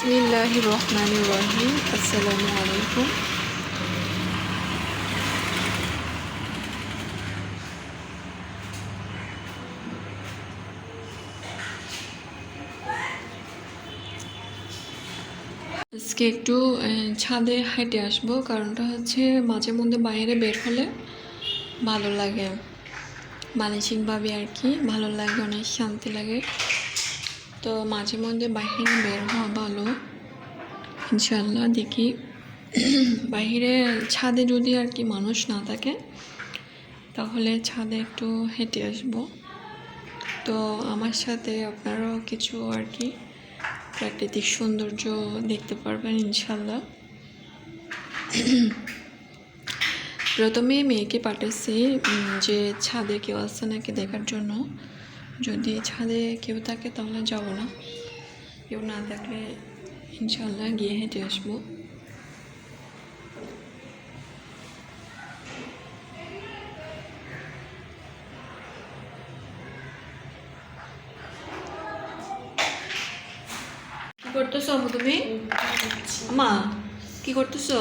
বিসমিল্লাহির রহমানির রহিম। আসসালামু আলাইকুম। আজকে একটু ছাদে হেঁটে আসবো, কারণটা হচ্ছে মাঝে মধ্যে বাইরে বের হলে ভালো লাগে, মানসিকভাবে আর কি ভালো লাগে, অনেক শান্তি লাগে। তো মাঝে মধ্যে বাইরে বের হওয়া ভালো, ইনশাল্লাহ। দেখি বাইরে ছাদে যদি আর কি মানুষ না থাকে তাহলে ছাদে একটু হেঁটে আসবো। তো আমার সাথে আপনারাও কিছু আর কি প্রাকৃতিক সৌন্দর্য দেখতে পারবেন ইনশাল্লাহ। প্রথমে মেয়েকে পাঠাচ্ছি যে ছাদে কেউ আসছে নাকি দেখার জন্য। যদি ছাদে কেউ থাকে তাহলে যাব না, কেউ না থাকলে ইনশাল্লাহ গিয়ে হেঁটে আসবো। কি করতেছো তুমি? মা কি করতেছো?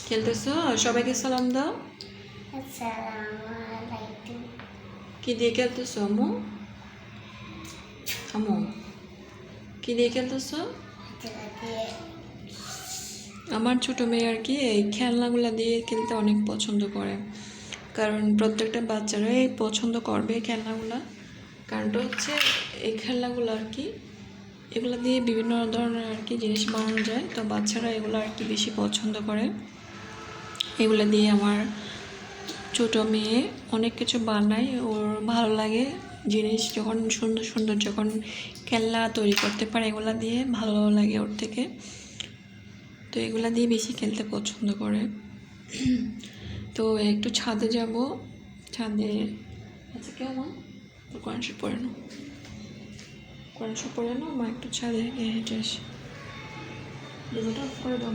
খেলতেছো? সবাইকে সালাম দাও। কি দিয়ে খেলতেছো আম্মু? আম্মু কি দিয়ে খেলতেছো? আমার ছোট মেয়ে আর কি এই খেলনাগুলো দিয়ে খেলতে অনেক পছন্দ করে, কারণ প্রত্যেকটা বাচ্চারাই পছন্দ করবে খেলনাগুলো। কারণটা হচ্ছে এই খেলনাগুলো আর কি এগুলো দিয়ে বিভিন্ন ধরনের আর কি জিনিস বানানো যায়, তো বাচ্চারা এগুলো আর কি বেশি পছন্দ করে। এগুলো দিয়ে আমার ছোট মেয়ে অনেক কিছু বানায়, ওর ভালো লাগে জিনিস যখন সুন্দর সুন্দর যখন খেলনা তৈরি করতে পারে, এগুলো দিয়ে ভালো লাগে ওর থেকে। তো এগুলা দিয়ে বেশি খেলতে পছন্দ করে। তো একটু ছাদে যাব, ছাদে আচ্ছা কেউ মা কোরআন শরীফ পড়ে নাও, কোরআন শরীফ পড়ে নাও মা, একটু ছাদে গিয়ে হেঁটে আসি। দুটোটা অফ করে দাও।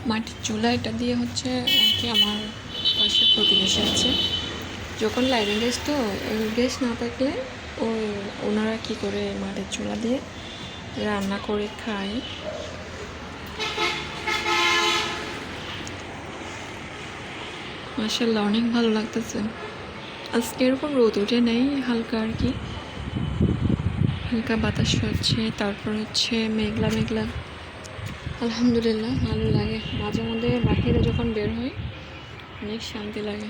মাটির চুলা এটা দিয়ে হচ্ছে আর কি আমার পাশে প্রতিবেশী আছে, যখন লাইনের গ্যাস তো গ্যাস না থাকলে ওনারা কি করে মাটির চুলা দিয়ে রান্না করে খায়। মাশাআল্লাহ অনেক ভালো লাগতেছে। আজকে এরকম রোদ উঠে নেই, হালকা আর কি হালকা বাতাস হচ্ছে, তারপর হচ্ছে মেঘলা মেঘলা। আলহামদুলিল্লাহ ভালো লাগে। মাঝে মধ্যে বাহিরে যখন বের হই অনেক শান্তি লাগে।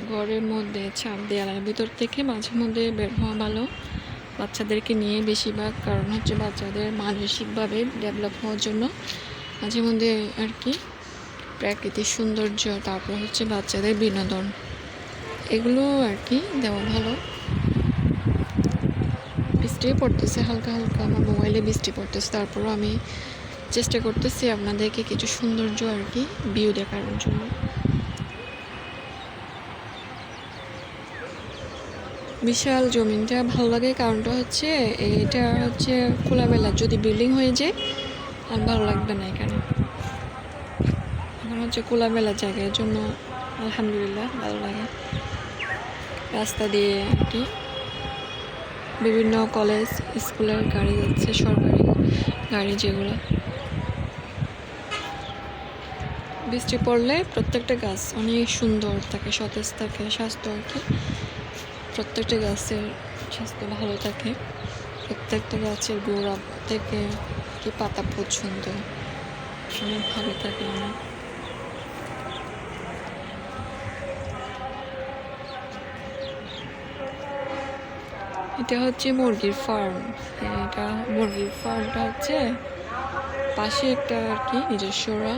ঘরের মধ্যে ছাদ দেওয়ালের ভিতর থেকে মাঝে মধ্যে বের হওয়া ভালো, বাচ্চাদেরকে নিয়ে বেশিরভাগ, কারণ হচ্ছে বাচ্চাদের মানসিকভাবে ডেভেলপ হওয়ার জন্য মাঝে মধ্যে আর কি প্রাকৃতিক সৌন্দর্য, তারপর হচ্ছে বাচ্চাদের বিনোদন, এগুলো আর কি দেওয়া ভালো। বৃষ্টি পড়তেছে হালকা হালকা, আমার মোবাইলে বৃষ্টি পড়তেছে, তারপরও আমি চেষ্টা করতেছি আপনাদেরকে কিছু সৌন্দর্য আর কি ভিউ দেখানোর জন্য। বিশাল জমিনটা ভালো লাগে, কারণটা হচ্ছে এটা হচ্ছে খোলামেলা। যদি বিল্ডিং হয়ে যায় আর ভালো লাগবে না। এখানে এখন হচ্ছে খোলামেলা জায়গার জন্য আলহামদুলিল্লাহ ভালো লাগে। রাস্তা দিয়ে আর কি বিভিন্ন কলেজ স্কুলের গাড়ি যাচ্ছে, সরকারি গাড়ি যেগুলো। বৃষ্টি পড়লে প্রত্যেকটা গাছ অনেক সুন্দর থাকে, সতেজ থাকে, স্বাস্থ্য আর কি প্রত্যেকটা গাছের স্বাস্থ্য ভালো থাকে। প্রত্যেকটা গাছের গোড়া থেকে কি পাতা পছন্দ অনেক ভালো থাকে। অনেক এটা হচ্ছে মুরগির ফার্ম। এটা মুরগির ফার্মটা হচ্ছে পাশে একটা আর কি নিজস্বরা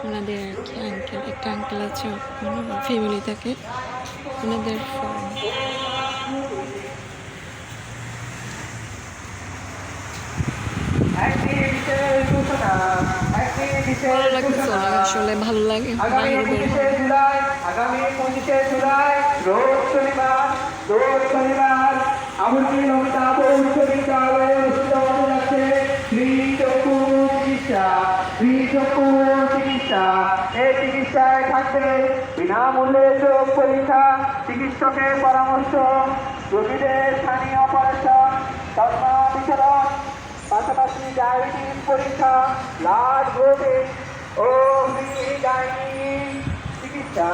ওনাদের আর কি একটা আঙ্কেল আছে, ফ্যামিলি থাকে, ওনাদের ফার্ম। ভালো লাগতেছে অনেক, আসলে ভালো লাগে বাইরে বের হয়ে। আগামী 25শে জুলাই রোজ শনিবার আবুল অমিতাভ উচ্চ বিদ্যালয়ে অনুষ্ঠিত হতে যাচ্ছে চিকিৎসা। এই চিকিৎসায় থাকবে বিনামূল্যে চোখ পরীক্ষা, চিকিৎসকের পরামর্শ, রোগীদের স্থানীয় অপারেশন, চশমা বিতরণ, পাশাপাশি ডায়াবেটিস পরীক্ষা, ব্লাড গ্রুপিং ও গাইনি চিকিৎসা।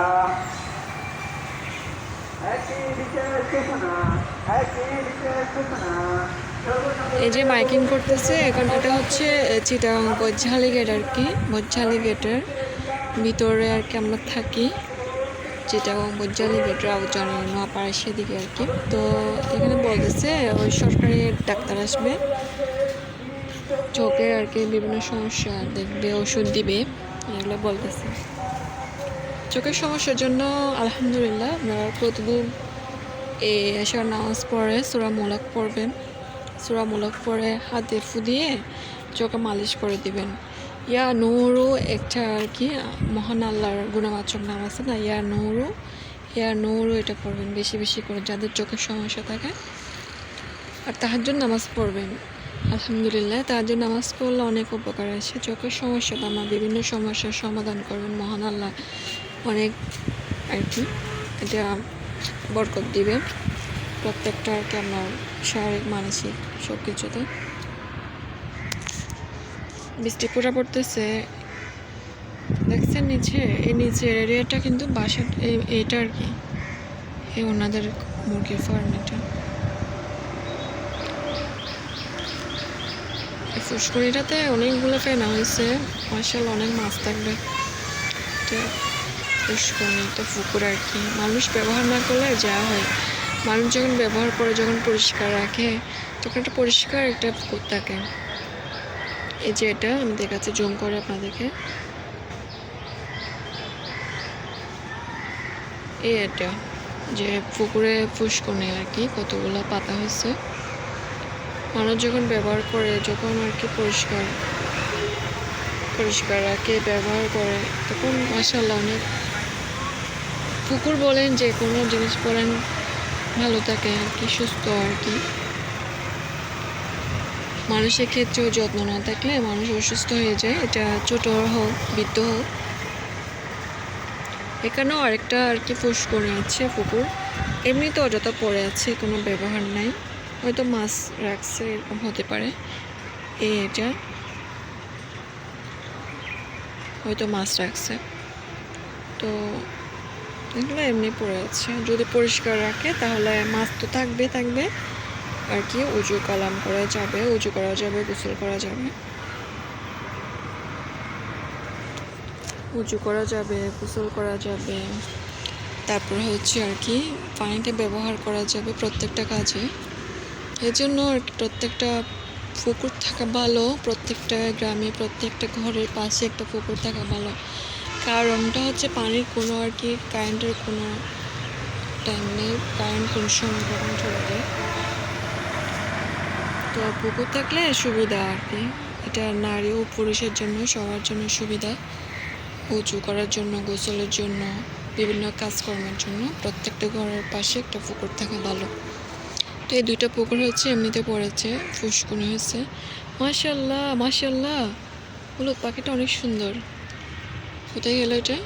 এই যে মাইকিং করতেছে এখন, এটা হচ্ছে চিটাগাং বৈঝালি গেট আর কি, বৈঝালি গেটের ভিতরে আর কি আমরা থাকি, চিটাগাং বৈঝালি গেট রাউজানের নোয়াপাড়া সেদিকে আর কি। তো এখানে বলতেছে ওই সরকারি ডাক্তার আসবে, চোখের আর কি বিভিন্ন সমস্যা দেখবে, ওষুধ দিবে, এগুলো বলতেছে। চোখের সমস্যার জন্য আলহামদুলিল্লাহ আপনারা প্রতিদিন এশার নামাজ পড়ে সূরা মুলাক পড়বেন, সূরা মুলাক পড়ে হাতে ফু দিয়ে চোখে মালিশ করে দিবেন। ইয়া নূরু একটা আর কি মহান আল্লাহর গুণবাচক নাম আছে না, ইয়া নূরু এটা পড়বেন বেশি বেশি করে যাদের চোখের সমস্যা থাকে। আর তাহাজ্জুদ নামাজ পড়বেন। আলহামদুলিল্লাহ তাহাজ্জুদ নামাজ পড়লে অনেক উপকার আছে। চোখের সমস্যা বা আমার বিভিন্ন সমস্যার সমাধান করবেন মহান আল্লাহ, অনেক আর কি এটা বরকত দিবে প্রত্যেকটা আর কি আমার শারীরিক মানসিক সব কিছুতে। বৃষ্টি পুরা পড়তেছে দেখছেন নিচে, এই নিচের এরিয়াটা কিন্তু বাসা, এটা আর কি এই ওনাদের মুরগির ফার্ম। এটা ফুসকুড়িটাতে অনেকগুলো ফেনা হয়েছে, মাশাআল্লাহ অনেক মাছ থাকবে। পুষ্করণী তো পুকুর আর কি, মানুষ ব্যবহার না করলে যা হয়, মানুষ যখন ব্যবহার করে যখন পরিষ্কার রাখে তখন একটা পরিষ্কার একটা পুকুর থাকে। এই যে এটা আমি দেখাচ্ছি জুম করে আপনাদেরকে, এটা যে পুকুরে পুষ্করণী আর কি কতগুলো পাতা হয়েছে, মানুষ যখন ব্যবহার করে যখন আর কি পরিষ্কার রাখে ব্যবহার করে তখন মাশাআল্লাহ অনেক পুকুর বলেন যে কোনো জিনিস বলেন ভালো থাকে আর কি, সুস্থ আর কি। মানুষের ক্ষেত্রেও যত্ন না থাকলে মানুষ অসুস্থ হয়ে যায়, এটা ছোট হোক বৃদ্ধ হোক। এখানেও আরেকটা আর কি পুষ্করণী আছে পুকুর, এমনিতে অযথা পড়ে আছে, কোনো ব্যবহার নাই, হয়তো মাছ রাখছে এরকম হতে পারে। এটা হয়তো মাছ রাখছে, তো এগুলো এমনি পড়ে আছে। যদি পরিষ্কার রাখে তাহলে মাছ তো থাকবে আর কি, উজু কালাম করা যাবে, গোসল করা যাবে, গোসল করা যাবে, তারপর হচ্ছে আর কি পানিটা ব্যবহার করা যাবে প্রত্যেকটা কাজে। এই জন্য আর কি প্রত্যেকটা পুকুর থাকা ভালো, প্রত্যেকটা গ্রামে প্রত্যেকটা ঘরের পাশে একটা পুকুর থাকা ভালো। কারণটা হচ্ছে পানির কোনো আর কি কারেন্টের কোনো টাইম নেই, কারেন্ট কোন সময় কখন চলে যায়, তো পুকুর থাকলে সুবিধা আর কি। এটা নারী ও পুরুষের জন্য সবার জন্য সুবিধা, উঁচু করার জন্য, গোসলের জন্য, বিভিন্ন কাজকর্মের জন্য প্রত্যেকটা ঘরের পাশে একটা পুকুর থাকা ভালো। তো এই দুইটা পুকুর হচ্ছে এমনিতে পড়েছে, পুষ্করণী হয়েছে। মাশাআল্লাহ হলো পাখিটা অনেক সুন্দর, কোথায় গেল এটা?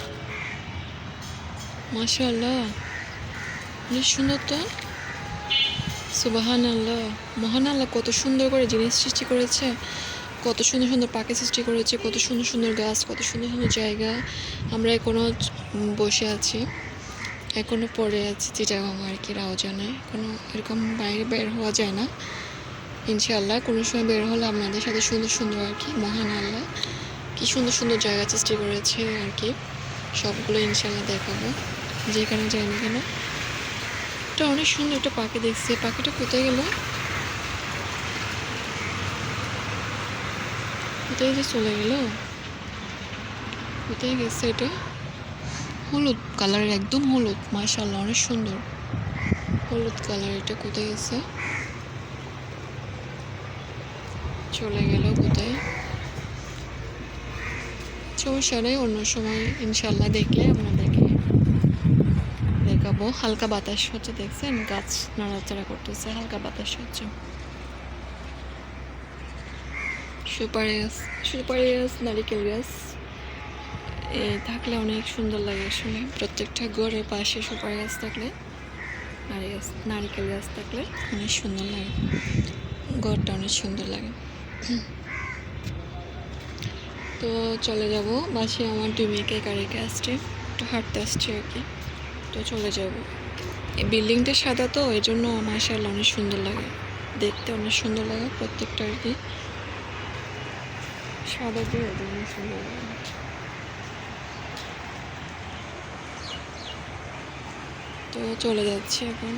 মাশাআল্লাহ অনেক সুন্দর তো, সুবহানাল্লাহ। মহান আল্লাহ কত সুন্দর করে জিনিস সৃষ্টি করেছে, কত সুন্দর সুন্দর পাখি সৃষ্টি করেছে, কত সুন্দর সুন্দর গাছ, কত সুন্দর সুন্দর জায়গা। আমরা এখনও বসে আছি, এখনও পড়ে আছি চিটাগাং আর কি রাউজানে, কোনো এরকম বাইরে বের হওয়া যায় না। ইনশাআল্লাহ কোনো সময় বের হলে আপনাদের সাথে সুন্দর সুন্দর আর কি মহান আল্লাহ কি সুন্দর সুন্দর জায়গা সৃষ্টি করেছে আর কি, সবগুলো ইনশাআল্লাহ দেখাবো যেখানে যাই না কেন। এটা অনেক সুন্দর একটা পাখি দেখছে, পাখিটা কোথায় গেল, কোথায় যে চলে গেল, কোথায় গেছে এটা? হলুদ কালারের, একদম হলুদ, মাশাআল্লাহ অনেক সুন্দর হলুদ কালার। এটা কোথায় গেছে, চলে গেল কোথায়, সমস্যা নেই, অন্য সময় ইনশাল্লাহ দেখলে আপনাদেরকে দেখাবো। হালকা বাতাস হচ্ছে, দেখছেন গাছ নাড়াচাড়া করতেছে, হালকা বাতাস হচ্ছে। সুপারি গাছ, নারিকেল গাছ থাকলে অনেক সুন্দর লাগে আসলে। প্রত্যেকটা ঘরের পাশে সুপারি গাছ থাকলে, নারিকেল গাছ থাকলে অনেক সুন্দর লাগে, ঘরটা অনেক সুন্দর লাগে। তো চলে যাব বাসে, আমার 2 মেয়েকে গাড়িতে আসছে, একটু হাঁটতে আসছে আর কি। তো চলে যাব। এই বিল্ডিংটা সাদা তো এই জন্য মাশাআল্লাহ অনেক সুন্দর লাগে, দেখতে অনেক সুন্দর লাগে প্রত্যেকটা আর কি, সাদা দিয়ে অনেক সুন্দর লাগে। তো চলে যাচ্ছি এখন।